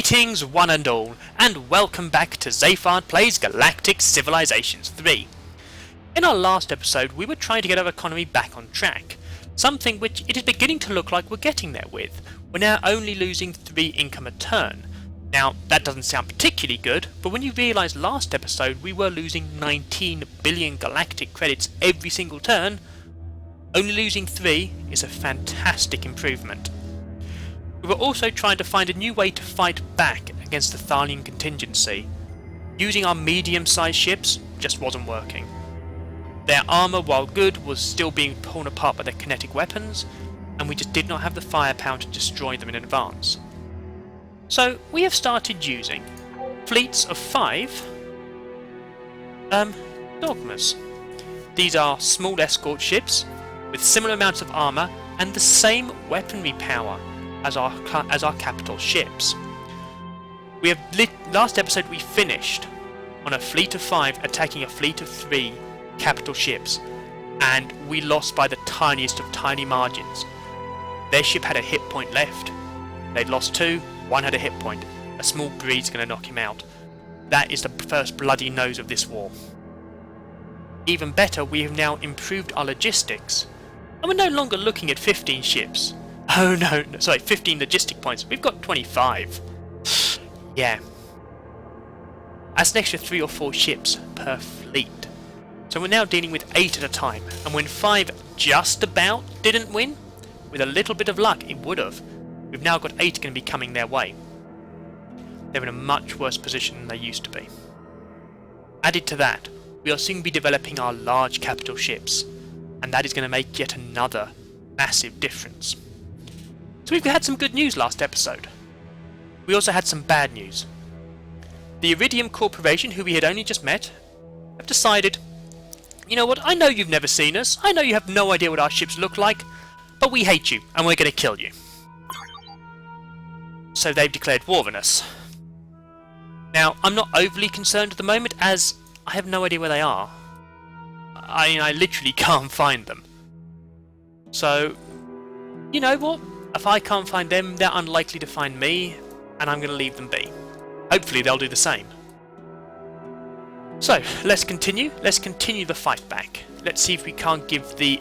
Greetings one and all, and welcome back to Zayfard Plays Galactic Civilizations 3. In our last episode we were trying to get our economy back on track, something which it is beginning to look like we're getting there with. We're now only losing 3 income a turn. Now that doesn't sound particularly good, but when you realise last episode we were losing 19 billion galactic credits every single turn, only losing 3 is a fantastic improvement. We were also trying to find a new way to fight back against the Thalian contingency. Using our medium-sized ships just wasn't working. Their armour, while good, was still being torn apart by their kinetic weapons, and we just did not have the firepower to destroy them in advance. So we have started using fleets of 5 dogmas. These are small escort ships with similar amounts of armour and the same weaponry power as our capital ships. We have last episode we finished on a fleet of 5 attacking a fleet of 3 capital ships, and we lost by the tiniest of tiny margins. Their ship had a hit point left. They'd lost 2, one had a hit point. A small breed's going to knock him out. That is the first bloody nose of this war. Even better, we have now improved our logistics, and we're no longer looking at 15 ships. Oh no, sorry, 15 logistic points. We've got 25. Yeah. That's an extra 3 or 4 ships per fleet. So we're now dealing with 8 at a time. And when 5 just about didn't win, with a little bit of luck it would have. We've now got 8 going to be coming their way. They're in a much worse position than they used to be. Added to that, we are soon be developing our large capital ships. And that is going to make yet another massive difference. So we've had some good news last episode. We also had some bad news. The Iridium Corporation, who we had only just met, have decided, you know what, I know you've never seen us, I know you have no idea what our ships look like, but we hate you and we're going to kill you. So they've declared war on us. Now, I'm not overly concerned at the moment as I have no idea where they are. I literally can't find them. So, you know what? If I can't find them, they're unlikely to find me, and I'm going to leave them be. Hopefully they'll do the same. So, let's continue. Let's continue the fight back. Let's see if we can't give the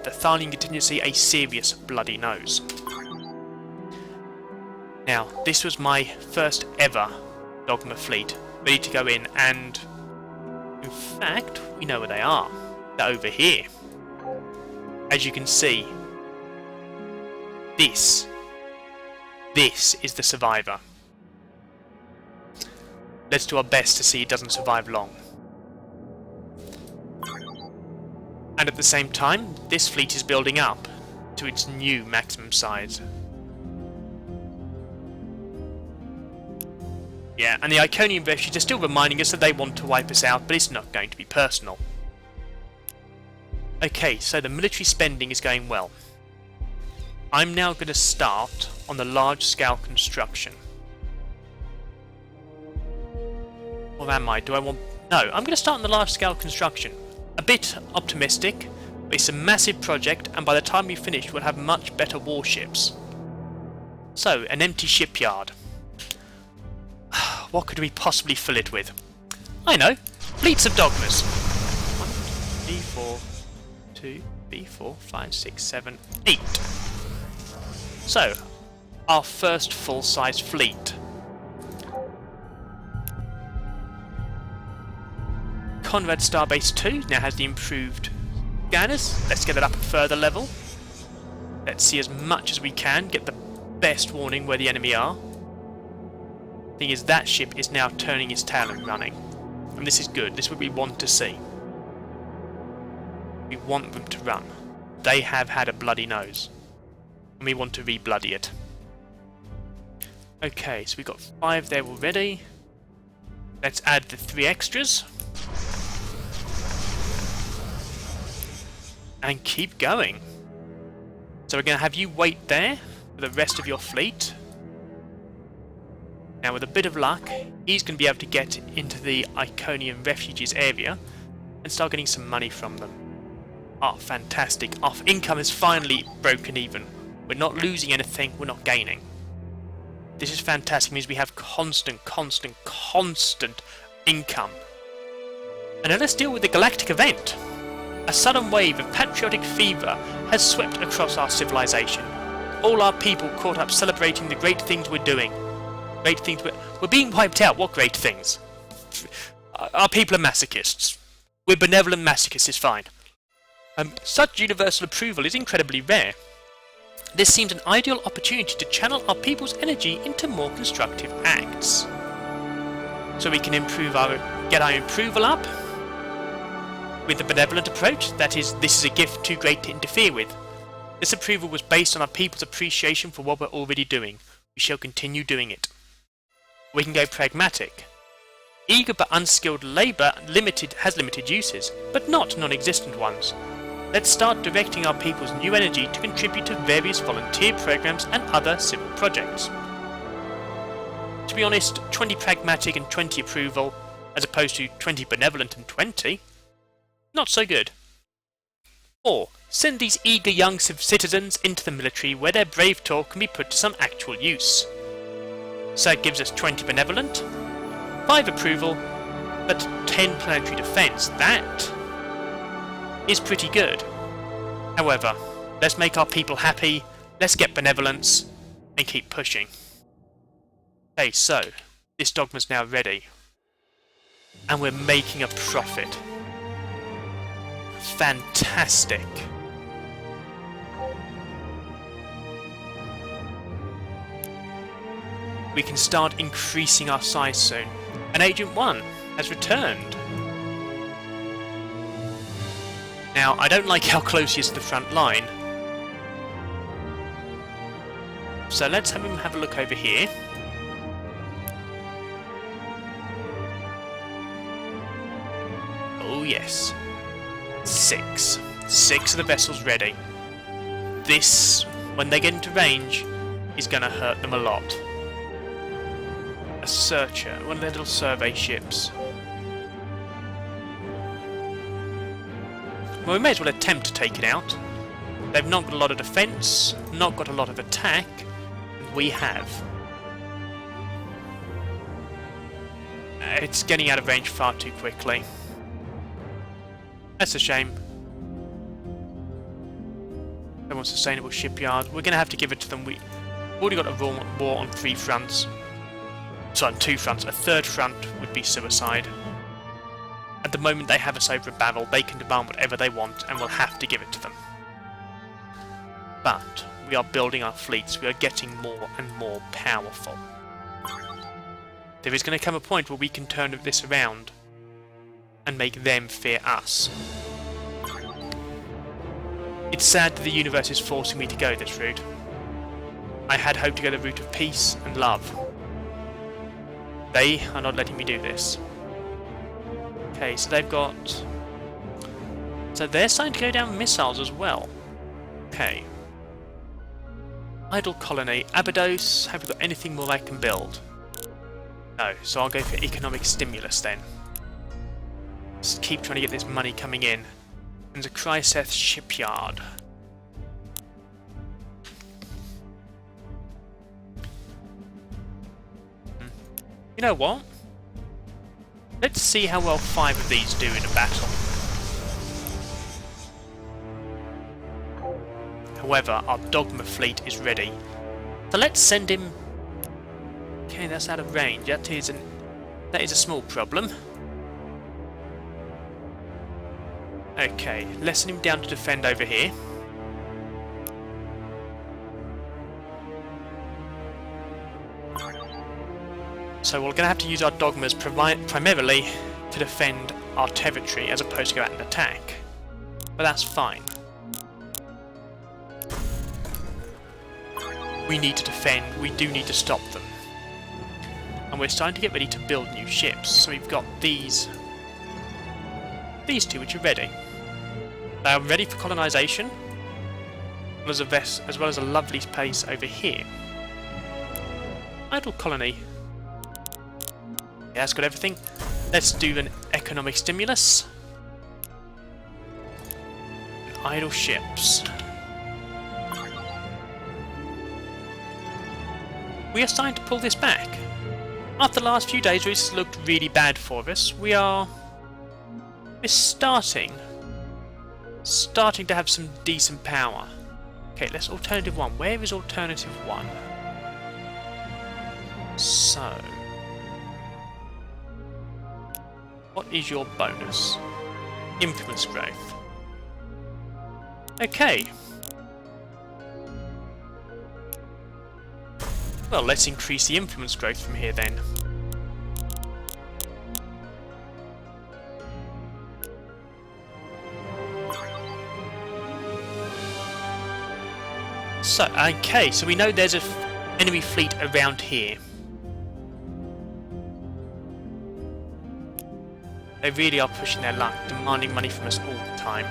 Thalian contingency a serious bloody nose. Now, this was my first ever Dogma fleet, ready to go in, and in fact, we know where they are. They're over here. As you can see, this is the survivor. Let's do our best to see it doesn't survive long. And at the same time, this fleet is building up to its new maximum size. Yeah, and the Iconian refugees are still reminding us that they want to wipe us out, but it's not going to be personal. Okay, so the military spending is going well. I'm now going to start on the large-scale construction. Or am I? Do I want... No, I'm going to start on the large-scale construction. A bit optimistic, but it's a massive project, and by the time we finish we'll have much better warships. So, an empty shipyard. What could we possibly fill it with? I know! Fleets of dogmas! 1, 3, 4, 2, 3, 4, 5, 6, 7, 8. So, our first full-size fleet. Conrad Starbase 2 now has the improved scanners. Let's get it up a further level. Let's see as much as we can, get the best warning where the enemy are. Thing is, that ship is now turning its tail and running. And this is good, this is what we want to see. We want them to run. They have had a bloody nose. And we want to re-bloody it. Okay, so we've got 5 there already. Let's add the 3 extras. And keep going. So we're going to have you wait there for the rest of your fleet. Now with a bit of luck, he's going to be able to get into the Iconian refugees area and start getting some money from them. Oh, fantastic. Our income has finally broken even. We're not losing anything, we're not gaining. This is fantastic. It means we have constant income. And now let's deal with the Galactic event. A sudden wave of patriotic fever has swept across our civilization. All our people caught up celebrating the great things we're doing. Great things we're being wiped out. What great things? Our people are masochists. We're benevolent masochists, it's fine. Such universal approval is incredibly rare. This seems an ideal opportunity to channel our people's energy into more constructive acts. So we can get our approval up with the benevolent approach, that is, this is a gift too great to interfere with. This approval was based on our people's appreciation for what we're already doing. We shall continue doing it. We can go pragmatic. Eager but unskilled labour has limited uses, but not non-existent ones. Let's start directing our people's new energy to contribute to various volunteer programs and other civil projects. To be honest, 20 pragmatic and 20 approval, as opposed to 20 benevolent and 20, not so good. Or, send these eager young citizens into the military where their brave talk can be put to some actual use. So it gives us 20 benevolent, 5 approval, but 10 planetary defense. That is pretty good. However, let's make our people happy, let's get benevolence, and keep pushing. Okay, so, this dogma's now ready. And we're making a profit. Fantastic. We can start increasing our size soon. And Agent 1 has returned. Now, I don't like how close he is to the front line. So let's have him have a look over here. Oh yes. 6 of the vessels ready. This, when they get into range, is going to hurt them a lot. A searcher, one of their little survey ships. Well, we may as well attempt to take it out. They've not got a lot of defence, not got a lot of attack, and we have. It's getting out of range far too quickly. That's a shame. They want sustainable shipyard. We're going to have to give it to them. We've already got a war on 3 fronts. So on 2 fronts. A 3rd front would be suicide. At the moment they have us over a barrel. They can demand whatever they want and we'll have to give it to them. But we are building our fleets. We are getting more and more powerful. There is going to come a point where we can turn this around and make them fear us. It's sad that the universe is forcing me to go this route. I had hoped to go the route of peace and love. They are not letting me do this. Okay, so they've got... So they're starting to go down missiles as well. Okay. Idle colony. Abydos, have we got anything more I can build? No, so I'll go for economic stimulus then. Just keep trying to get this money coming in. And the Chryseth shipyard. You know what? Let's see how well 5 of these do in a battle. However, our Dogma fleet is ready. So let's send him... Okay, that's out of range. That is a small problem. Okay, let's send him down to defend over here. So we're going to have to use our dogmas primarily to defend our territory as opposed to go out and attack. But that's fine. We need to defend, we do need to stop them. And we're starting to get ready to build new ships. So we've got these 2 which are ready. They are ready for colonisation, as well as a lovely place over here. Idle colony. Yeah, that's got everything. Let's do an economic stimulus. Idle ships. we are starting to pull this back. After the last few days where it's looked really bad for us, we're starting to have some decent power. Okay, let's alternative 1. Where is alternative 1? So, what is your bonus? Influence growth. Okay. Well, let's increase the influence growth from here then. So, okay, so we know there's an enemy fleet around here. They really are pushing their luck, demanding money from us all the time.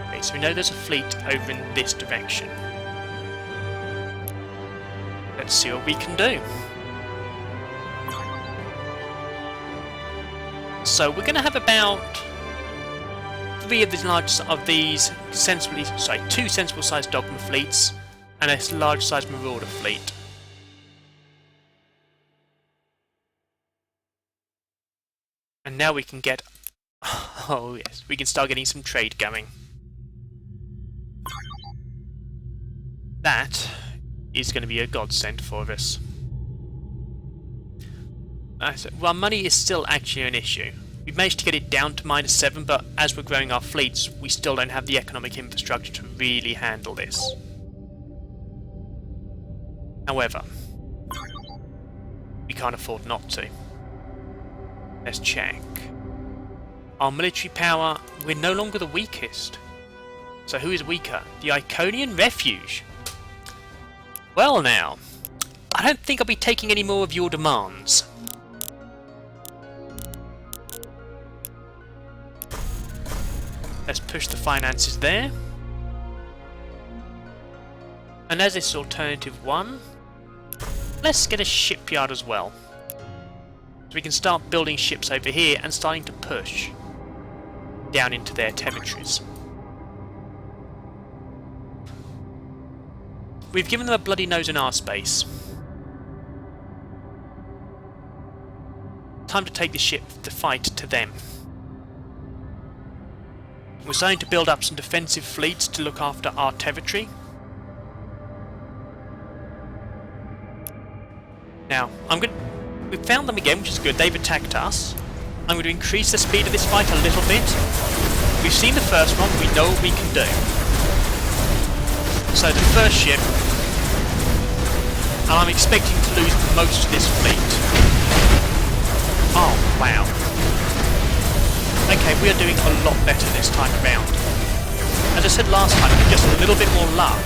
Okay, so we know there's a fleet over in this direction. Let's see what we can do. So we're going to have about 3 of the large of these two sensible sized dogma fleets and a large sized marauder fleet. And now we can get... oh yes, we can start getting some trade going. That is going to be a godsend for us. Well, money is still actually an issue. We've managed to get it down to -7, but as we're growing our fleets, we still don't have the economic infrastructure to really handle this. However, we can't afford not to. Let's check. Our military power, we're no longer the weakest. So who is weaker? The Iconian Refuge. Well now, I don't think I'll be taking any more of your demands. Let's push the finances there. And as it's alternative 1, let's get a shipyard as well. So we can start building ships over here and starting to push down into their territories. We've given them a bloody nose in our space. Time to take the fight to them. We're starting to build up some defensive fleets to look after our territory. Now, we found them again, which is good. They've attacked us. I'm going to increase the speed of this fight a little bit. We've seen the first one, we know what we can do. So the first ship, and I'm expecting to lose most of this fleet. Oh, wow. Okay, we are doing a lot better this time around. As I said last time, with just a little bit more luck,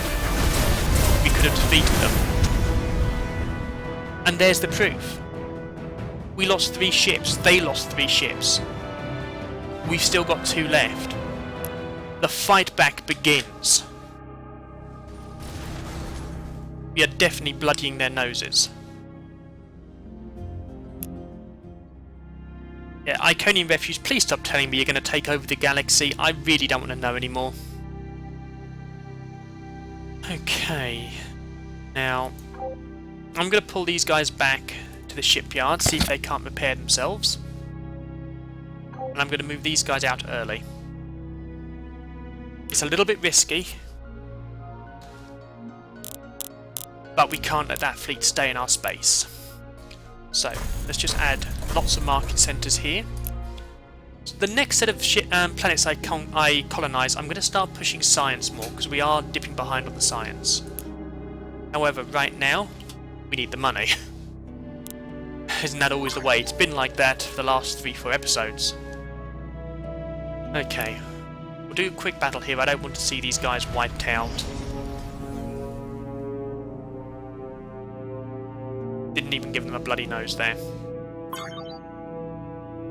we could have defeated them. And there's the proof. We lost 3 ships, they lost 3 ships. We've still got 2 left. The fight back begins. We are definitely bloodying their noses. Yeah, Iconian Refuge, please stop telling me you're going to take over the galaxy. I really don't want to know anymore. Okay. Now, I'm going to pull these guys back to the shipyard, see if they can't repair themselves. And I'm going to move these guys out early. It's a little bit risky, but we can't let that fleet stay in our space. So, let's just add lots of market centres here. So the next set of planets I colonise, I'm going to start pushing science more, because we are dipping behind on the science. However, right now, we need the money. Isn't that always the way? It's been like that for the last 3-4 episodes. Okay, we'll do a quick battle here. I don't want to see these guys wiped out. Didn't even give them a bloody nose there.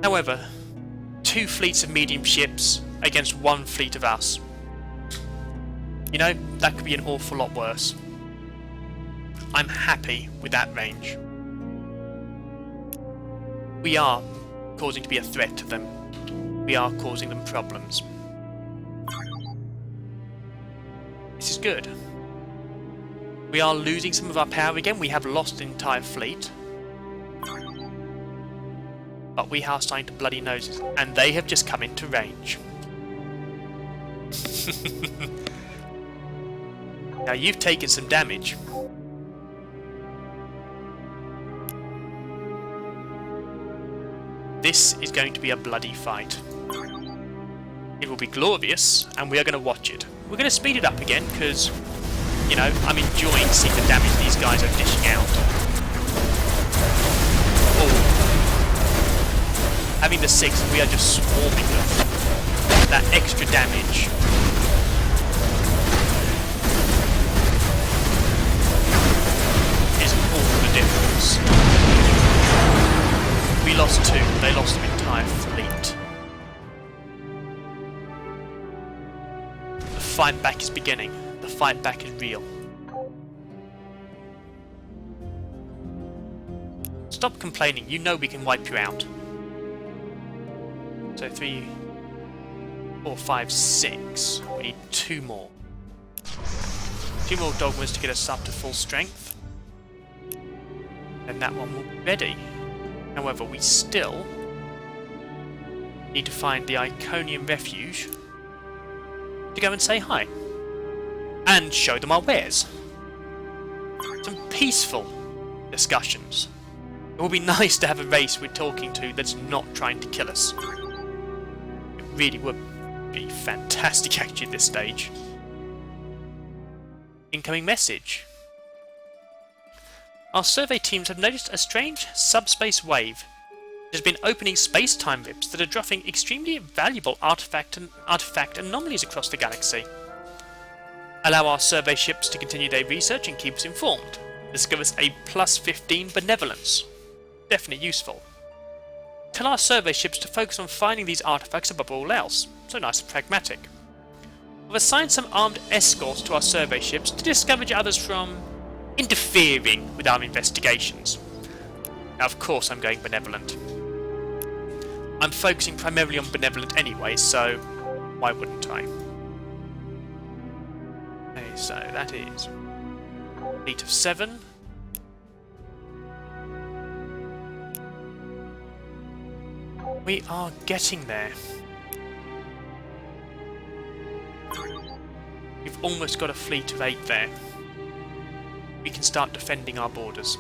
However, 2 fleets of medium ships against 1 fleet of us. You know, that could be an awful lot worse. I'm happy with that range. We are causing to be a threat to them. We are causing them problems. This is good. We are losing some of our power again. We have lost the entire fleet. But we are starting to bloody noses. And they have just come into range. Now you've taken some damage. This is going to be a bloody fight. It will be glorious, and we are going to watch it. We're going to speed it up again, because, you know, I'm enjoying seeing the damage these guys are dishing out. Oh. Having the 6, we are just swarming them. That extra damage. Is all the difference. We lost 2, they lost the entire fleet. The fight back is beginning. The fight back is real. Stop complaining, you know we can wipe you out. So 3, 4, 5, 6. We need 2 more. 2 more dogmas to get us up to full strength. And that one will be ready. However, we still need to find the Iconium Refuge to go and say hi. And show them our wares. Some peaceful discussions. It will be nice to have a race we're talking to that's not trying to kill us. It really would be fantastic actually at this stage. Incoming message. Our survey teams have noticed a strange subspace wave. It has been opening space-time rips that are dropping extremely valuable artifact anomalies across the galaxy. Allow our survey ships to continue their research and keep us informed. This gives us a +15 benevolence. Definitely useful. Tell our survey ships to focus on finding these artifacts above all else. So nice and pragmatic. We've assigned some armed escorts to our survey ships to discourage others from interfering with our investigations. Now, of course, I'm going benevolent. I'm focusing primarily on benevolent anyway, so why wouldn't I? Okay, so that is fleet of 7. We are getting there. We've almost got a fleet of 8 there. We can start defending our borders.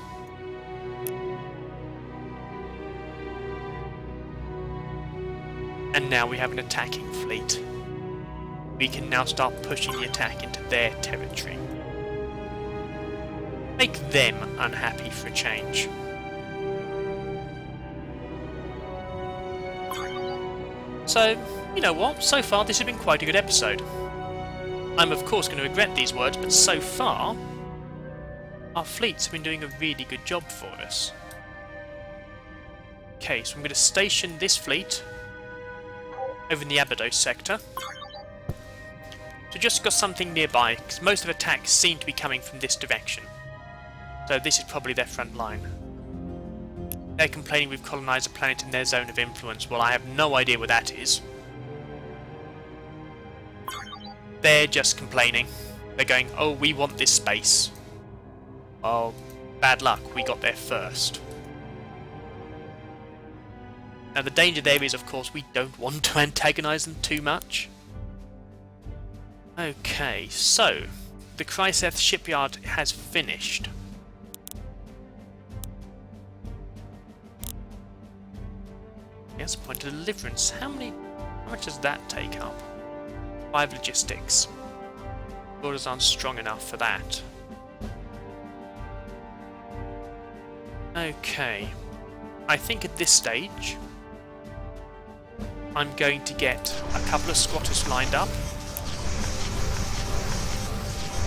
And now we have an attacking fleet. We can now start pushing the attack into their territory. Make them unhappy for a change. So, you know what? So far this has been quite a good episode. I'm of course going to regret these words, but so far our fleets have been doing a really good job for us. Okay, so I'm going to station this fleet over in the Abydos sector. So just got something nearby, because most of attacks seem to be coming from this direction. So this is probably their front line. They're complaining we've colonised a planet in their zone of influence. Well, I have no idea what that is. They're just complaining. They're going, oh, we want this space. Well, bad luck, we got there first. Now the danger there is, of course, we don't want to antagonise them too much. Okay, so the Chryseth shipyard has finished. Yes, point of deliverance. How much does that take up? 5 logistics. Borders aren't strong enough for that. Okay. I think at this stage I'm going to get a couple of squatters lined up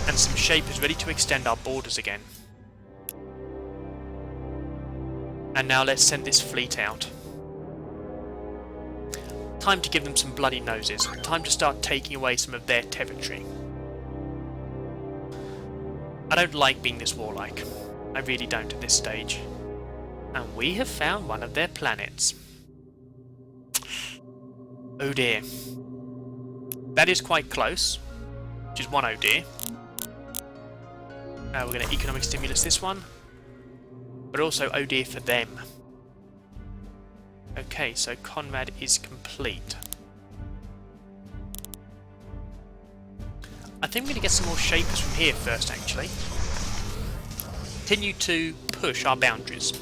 and some shapers ready to extend our borders again. And now let's send this fleet out. Time to give them some bloody noses. Time to start taking away some of their territory. I don't like being this warlike. I really don't at this stage. And we have found one of their planets. Oh dear. That is quite close. Which is 1 oh dear. We're going to economic stimulus this one, but also OD for them. Okay, so Conrad is complete. I think we're going to get some more shapers from here first, actually. Continue to push our boundaries.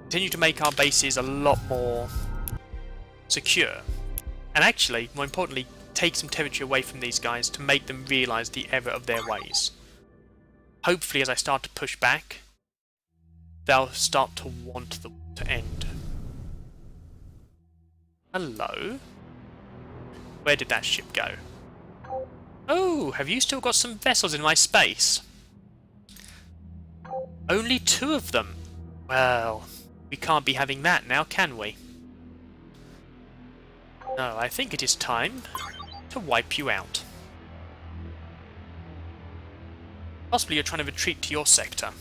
Continue to make our bases a lot more secure. And actually, more importantly, take some territory away from these guys to make them realise the error of their ways. Hopefully, as I start to push back, they'll start to want the war to end. Hello? Where did that ship go? Oh, have you still got some vessels in my space? Only 2 of them. Well, we can't be having that now, can we? No, I think it is time to wipe you out. Possibly you're trying to retreat to your sector.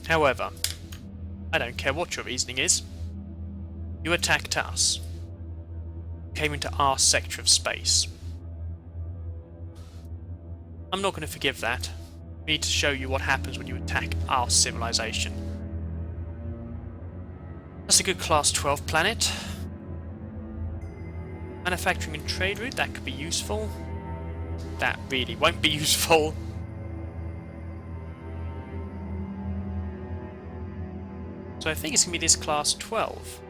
However, I don't care what your reasoning is. You attacked us. Came into our sector of space. I'm not going to forgive that. We need to show you what happens when you attack our civilization. That's a good class 12 planet. Manufacturing and trade route, that could be useful. That really won't be useful. So I think it's going to be this class 12.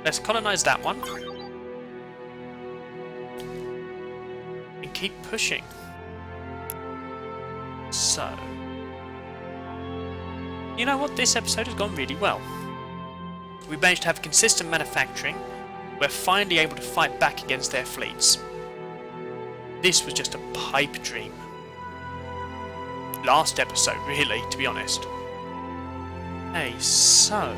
Let's colonize that one. And keep pushing. So, you know what? This episode has gone really well. We managed to have consistent manufacturing. We're finally able to fight back against their fleets. This was just a pipe dream. Last episode, really, to be honest. Hey, so...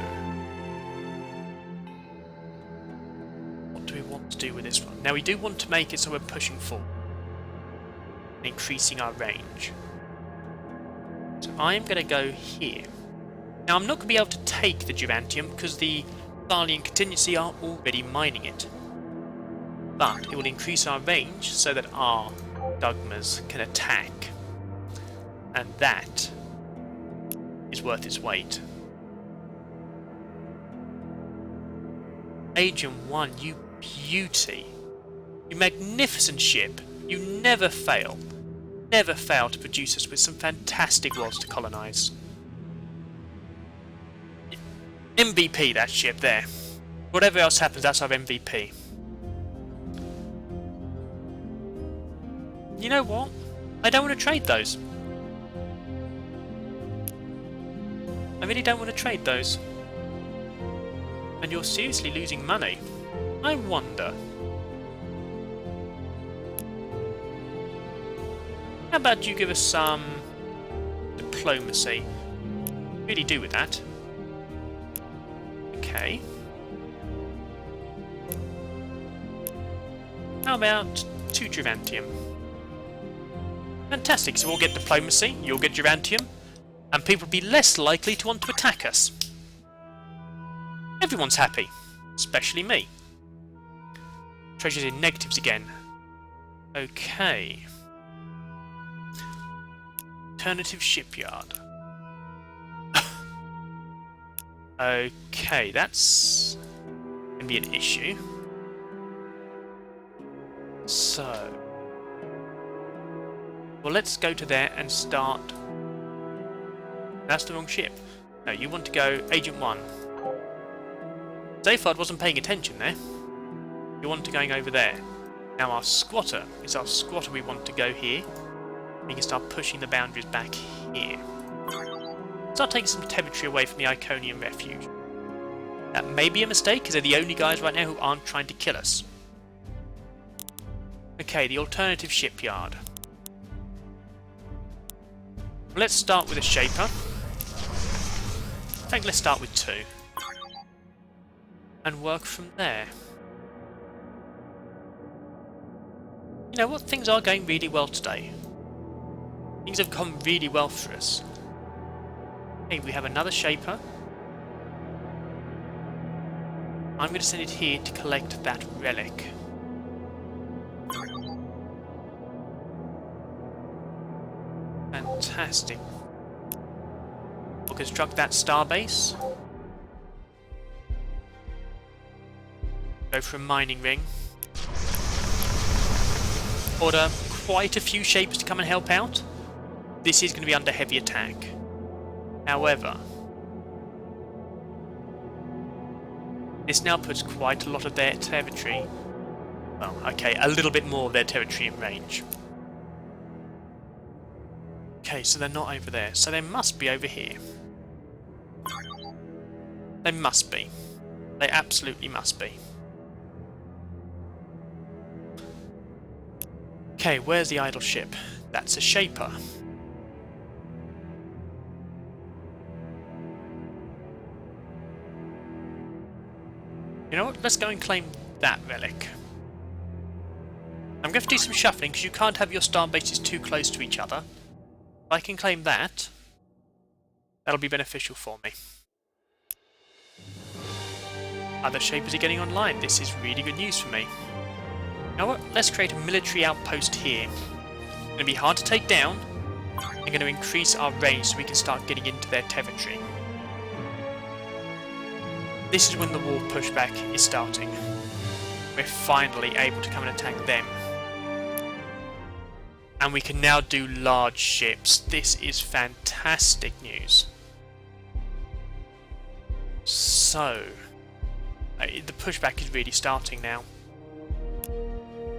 what do we want to do with this one? Now, we do want to make it so we're pushing forward. Increasing our range. So I'm going to go here. Now, I'm not going to be able to take the Durantium because the Thalian contingency are already mining it. But it will increase our range so that our Dogmas can attack. And that is worth its weight. Agent 1, you beauty. You magnificent ship. You never fail. Never fail to produce us with some fantastic worlds to colonize. MVP, that ship there. Whatever else happens, that's our MVP. You know what? I don't want to trade those. I really don't want to trade those. And you're seriously losing money. I wonder. How about you give us some diplomacy? Really do with that. Okay. How about 2 Durantium? Fantastic, so we'll get diplomacy, you'll get Durantium, and people will be less likely to want to attack us. Everyone's happy, especially me. Treasure's in negatives again. Okay. Alternative shipyard. Okay, that's going to be an issue. So... well, let's go to there and start... that's the wrong ship. No, you want to go Agent 1. Zayfard wasn't paying attention there. You want to going over there. Now our squatter is our squatter. We want to go here. We can start pushing the boundaries back here. Start taking some territory away from the Iconian refuge. That may be a mistake, because they're the only guys right now who aren't trying to kill us. Okay, the alternative shipyard. Let's start with a shaper. I think let's start with 2. And work from there. You know what? Things are going really well today. Things have gone really well for us. Hey, we have another shaper. I'm going to send it here to collect that relic. Fantastic. We'll construct that starbase. Go for a mining ring. Order quite a few shapers to come and help out. This is going to be under heavy attack. However, this now puts quite a lot of their territory, well, okay, a little bit more of their territory in range. Okay, so they're not over there, so they must be over here. They must be. They absolutely must be. Okay, where's the idle ship? That's a shaper. You know what? Let's go and claim that relic. I'm going to do some shuffling because you can't have your star bases too close to each other. If I can claim that, that'll be beneficial for me. Other shapers are getting online. This is really good news for me. You know what? Let's create a military outpost here. It's going to be hard to take down. I'm going to increase our range so we can start getting into their territory. This is when the war pushback is starting. We're finally able to come and attack them. And we can now do large ships. This is fantastic news. So, the pushback is really starting now.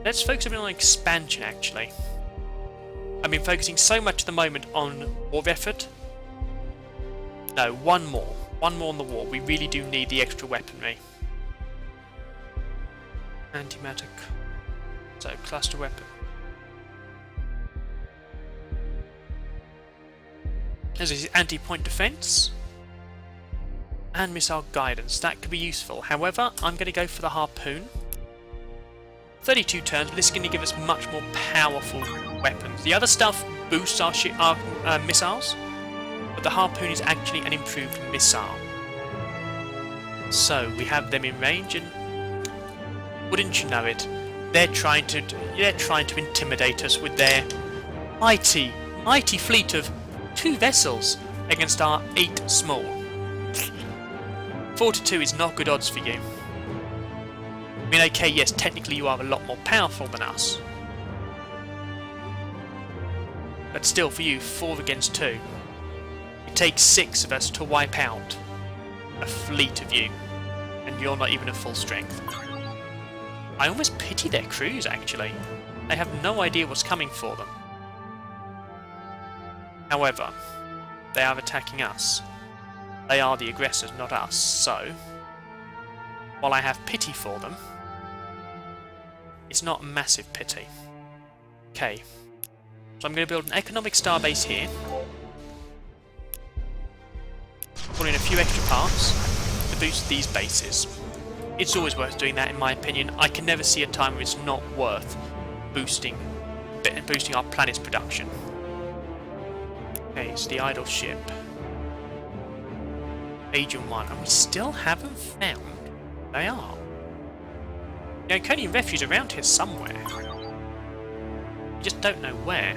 Let's focus a bit on expansion, actually. I've been focusing so much at the moment on war effort. No, one more. One more on the wall. We really do need the extra weaponry. Antimatter. So, cluster weapon. There's anti-point defense. And missile guidance. That could be useful. However, I'm going to go for the harpoon. 32 turns, but this is going to give us much more powerful weapons. The other stuff boosts our missiles, but the harpoon is actually an improved missile. So we have them in range, and wouldn't you know it, they're trying to intimidate us with their mighty fleet of 2 vessels against our 8 small. 4-2 is not good odds for you. I mean, okay, yes, technically you are a lot more powerful than us. But still, for you, 4 against 2. It takes 6 of us to wipe out a fleet of you, and you're not even at full strength. I almost pity their crews, actually. They have no idea what's coming for them. However, they are attacking us. They are the aggressors, not us, so while I have pity for them, it's not a massive pity. Okay, so I'm going to build an economic starbase here. Put in a few extra parts to boost these bases. It's always worth doing that, in my opinion. I can never see a time where it's not worth boosting our planet's production. Okay, so the idle ship. Agent 1, and we still haven't found they are. There are only refuge around here somewhere. We just don't know where.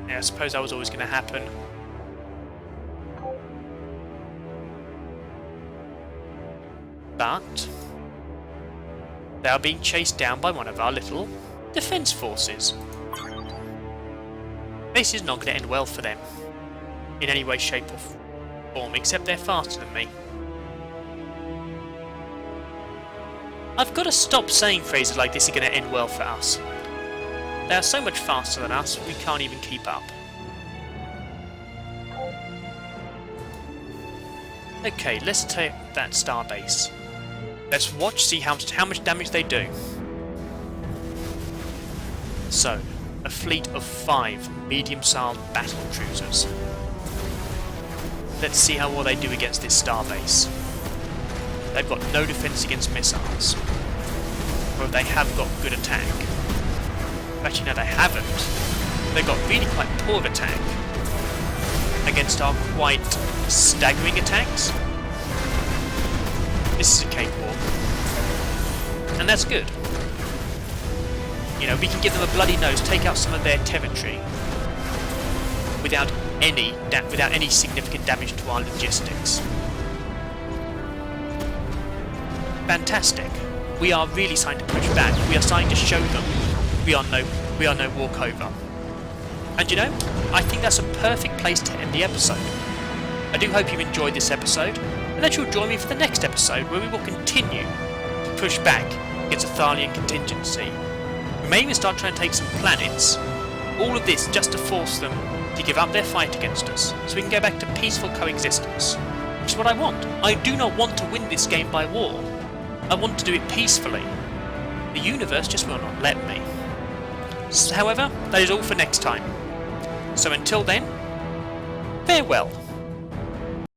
Yeah, I suppose that was always going to happen. But they are being chased down by one of our little defense forces. This is not going to end well for them in any way, shape or form, except they're faster than me. I've got to stop saying phrases like this are going to end well for us. They are so much faster than us, we can't even keep up. Okay, let's take that starbase. Let's watch, see how much damage they do. So, a fleet of 5 medium-sized battle cruisers. Let's see how well they do against this starbase. They've got no defense against missiles. Or they have got good attack. Actually, no, they haven't. They've got really quite poor attack against our quite staggering attacks. This is a cakewalk. And that's good. You know, we can give them a bloody nose, take out some of their territory without any significant damage to our logistics. Fantastic. We are really starting to push back. We are starting to show them we are no walkover. And you know, I think that's a perfect place to end the episode. I do hope you enjoyed this episode, and that you'll join me for the next episode where we will continue to push back against a Thalian contingency. We may even start trying to take some planets. All of this just to force them to give up their fight against us, so we can go back to peaceful coexistence. Which is what I want. I do not want to win this game by war. I want to do it peacefully. The universe just will not let me. However, that is all for next time. So until then, farewell.